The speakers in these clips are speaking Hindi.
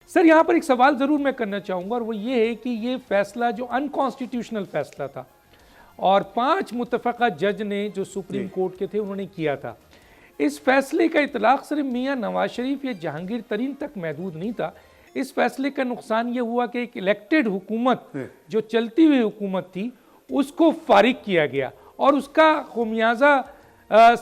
सर यहाँ पर एक सवाल ज़रूर मैं करना चाहूँगा और वो ये है कि ये फैसला जो अनकॉन्स्टिट्यूशनल फैसला था और 5 मुतफ़क़ा जज ने जो सुप्रीम कोर्ट के थे उन्होंने किया था, इस फैसले का इतलाक़ सिर्फ मियाँ नवाज शरीफ या जहांगीर तरीन तक महदूद नहीं था। इस फैसले का नुकसान ये हुआ कि एक इलेक्टेड हुकूमत जो चलती हुई हुकूमत थी उसको फारिग किया गया और उसका खुमियाजा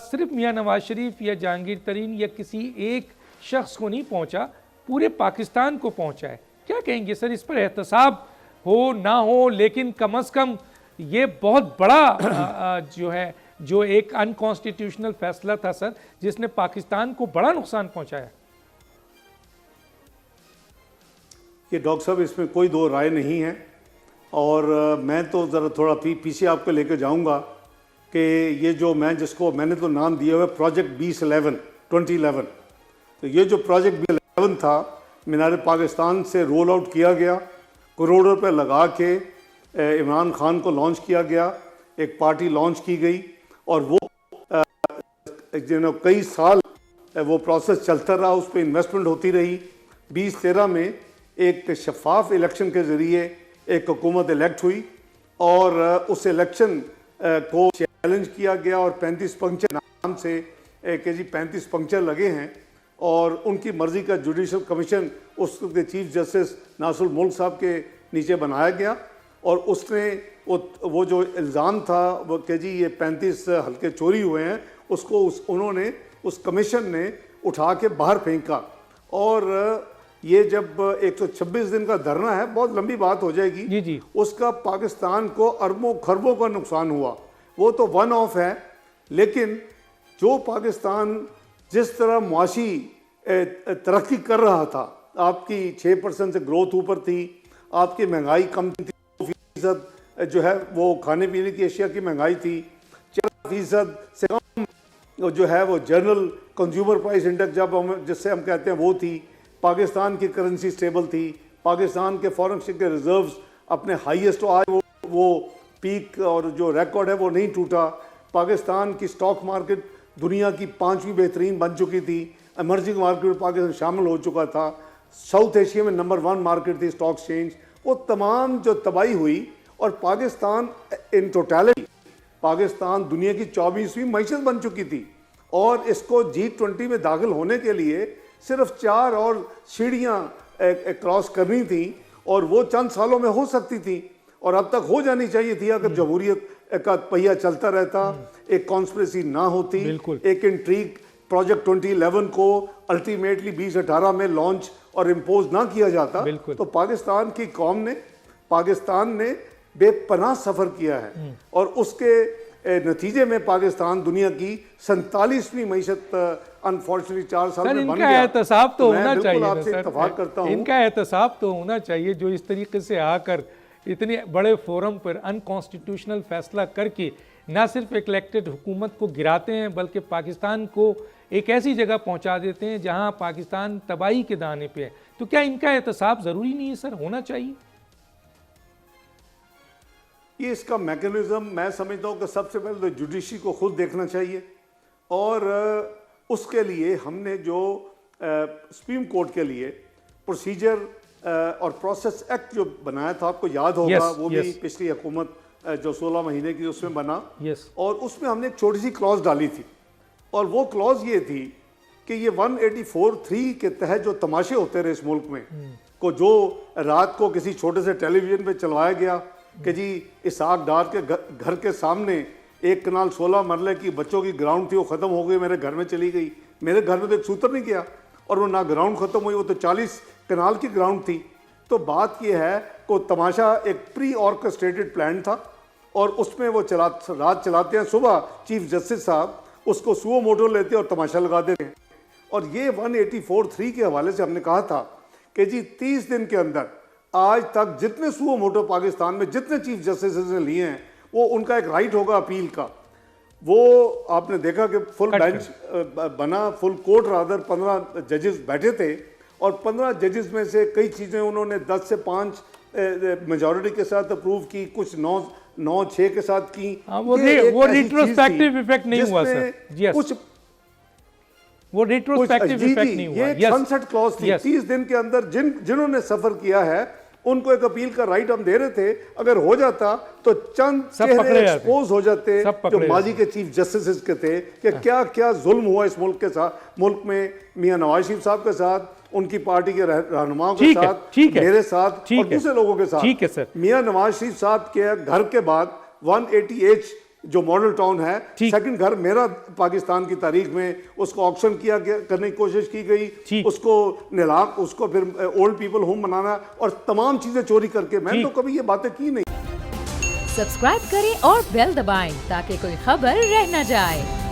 सिर्फ मियाँ नवाज शरीफ या जहांगीर तरीन या किसी एक शख्स को नहीं पहुँचा, पूरे पाकिस्तान को पहुँचा है। क्या कहेंगे सर इस पर? एहतसाब हो ना हो, लेकिन कम अज़ कम ये बहुत बड़ा जो है जो एक अनकॉन्स्टिट्यूशनल फैसला था सर, जिसने पाकिस्तान को बड़ा नुकसान पहुँचाया। ये डॉक्टर साहब इसमें कोई दो राय नहीं है और मैं तो ज़रा थोड़ा पीछे आपको लेकर जाऊंगा कि ये जो जिसको मैंने तो नाम दिया हुआ है प्रोजेक्ट 2011, तो ये जो प्रोजेक्ट 2011 था मीनार पाकिस्तान से रोल आउट किया गया, करोड़ों रुपये लगा के इमरान खान को लॉन्च किया गया, एक पार्टी लॉन्च की गई और वो कई साल वो प्रोसेस चलता रहा, उस पर इन्वेस्टमेंट होती रही। 2013 में एक शफाफ इलेक्शन के ज़रिए एक हुकूमत इलेक्ट हुई और उस इलेक्शन को चैलेंज किया गया और 35 पंक्चर नाम से कि जी 35 पंक्चर लगे हैं और उनकी मर्ज़ी का जुडिशल कमीशन उसके चीफ जस्टिस नासरुल मुल्क साहब के नीचे बनाया गया और उसने वो जो इल्ज़ाम था वो कि जी ये 35 हल्के चोरी हुए हैं उसको उन्होंने उस कमीशन ने उठा के बाहर फेंका। और ये जब 126 दिन का धरना है, बहुत लंबी बात हो जाएगी जी। उसका पाकिस्तान को अरबों खरबों का नुकसान हुआ, वो तो वन ऑफ है। लेकिन जो पाकिस्तान जिस तरह मुआशी तरक्की कर रहा था, आपकी 6% से ग्रोथ ऊपर थी, आपकी महंगाई कम थी, 2% जो है वो खाने पीने की अशिया की महंगाई थी, 4% से कम जो है वो जनरल कंज्यूमर प्राइस इंडेक्स जिससे हम कहते हैं वो थी, पाकिस्तान की करेंसी स्टेबल थी, पाकिस्तान के फॉरेन एक्सचेंज के रिजर्व्स अपने हाईएस्ट, आज वो पीक और जो रिकॉर्ड है वो नहीं टूटा। पाकिस्तान की स्टॉक मार्केट दुनिया की 5वीं बेहतरीन बन चुकी थी, एमर्जिंग मार्केट में पाकिस्तान शामिल हो चुका था, साउथ एशिया में नंबर 1 मार्केट थी स्टॉक एक्सचेंज। वो तमाम जो तबाही हुई और पाकिस्तान इन टोटलिटी पाकिस्तान दुनिया की 24वीं मईशत बन चुकी थी और इसको G20 में दाखिल होने के लिए सिर्फ 4 और सीढ़ियाँ क्रॉस करनी थी और वो चंद सालों में हो सकती थी और अब तक हो जानी चाहिए थी अगर जमहूरियत का पहिया चलता रहता, एक कॉन्स्पिरेसी ना होती, एक इंट्रीग प्रोजेक्ट 2011 को अल्टीमेटली 2018 में लॉन्च और इम्पोज ना किया जाता, तो पाकिस्तान की कौम ने, पाकिस्तान ने बेपनाह सफ़र किया है और उसके नतीजे में पाकिस्तान दुनिया की 47वीं मईशत अनफॉर्चुनेटली 4 साल में बन गया। इनका एहतसाब तो होना चाहिए, आपसे इत्तफाक करता हूं, इनका एहतसाब तो होना चाहिए जो इस तरीके से आकर इतने बड़े फोरम पर अनकॉन्स्टिट्यूशनल फैसला करके ना सिर्फ एक इलेक्टेड हुकूमत को गिराते हैं बल्कि पाकिस्तान को एक ऐसी जगह पहुंचा देते हैं जहां पाकिस्तान तबाही के दाने पे है। तो क्या इनका एहतसाब ज़रूरी नहीं है सर, होना चाहिए? ये इसका मैकेनिज्म मैं समझता हूँ कि सबसे पहले तो जुडिशरी को खुद देखना चाहिए और उसके लिए हमने जो सुप्रीम कोर्ट के लिए प्रोसीजर और प्रोसेस एक्ट जो बनाया था, आपको याद होगा, वो भी पिछली हुकूमत जो 16 महीने की उसमें बना और उसमें हमने एक छोटी सी क्लॉज डाली थी और वो क्लॉज ये थी कि ये 184(3) के तहत जो तमाशे होते रहे इस मुल्क में को, जो रात को किसी छोटे से टेलीविजन पे चलवाया गया कि जी इसाक डार के घर के सामने 1 कनाल 16 मरले की बच्चों की ग्राउंड थी, वो ख़त्म हो गई, मेरे घर में चली गई। मेरे घर में तो एक सूत्र नहीं किया और वो ना ग्राउंड ख़त्म हुई, वो तो 40 कनाल की ग्राउंड थी। तो बात यह है को तमाशा एक प्री ऑर्केस्ट्रेटेड प्लान था और उसमें वो रात चलाते हैं, सुबह चीफ जस्टिस साहब उसको सुओ मोटो लेते और तमाशा लगा देते हैं। और ये 184(3) के हवाले से हमने कहा था कि जी 30 दिन के अंदर आज तक जितने सुओ मोटो पाकिस्तान में जितने चीफ जस्टिस ने लिए हैं, वो उनका एक राइट होगा अपील का। वो आपने देखा कि फुल बेंच बना, फुल कोर्ट रादर 15 जजेस बैठे थे और 15 जजेस में से कई चीज़ें उन्होंने 10 से 5 मेजॉरिटी के साथ अप्रूव की, कुछ 9-6 के साथ की। वो रिट्रोस्पेक्टिव इफेक्ट नहीं हुआ सर। कुछ वो रेट्रोस्पेक्टिव इफेक्ट नहीं हुआ। ये सनसेट क्लॉज थी। Yes. 30 दिन के अंदर जिन्होंने सफर किया है उनको एक अपील का राइट हम दे रहे थे। अगर हो जाता तो चंद चेहरे एक्सपोज हो जाते जो माजी के चीफ जस्टिस के थे कि क्या क्या जुल्म हुआ इस मुल्क के साथ, मुल्क में मियां नवाज शरीफ साहब के साथ, उनकी पार्टी के रहनुमाओं के साथ, मेरे साथ और दूसरे लोगों के साथ। ठीक है सर। मियां नवाज शरीफ साहब के घर के बाद 180H जो मॉडल टाउन है, सेकंड घर मेरा पाकिस्तान की तारीख में, उसको ऑक्शन किया करने की कोशिश की गई, उसको निलाक, उसको फिर ओल्ड पीपल होम बनाना और तमाम चीजें चोरी करके। मैंने तो कभी ये बातें की नहीं। सब्सक्राइब करें और बेल दबाएं ताकि कोई खबर रह न जाए।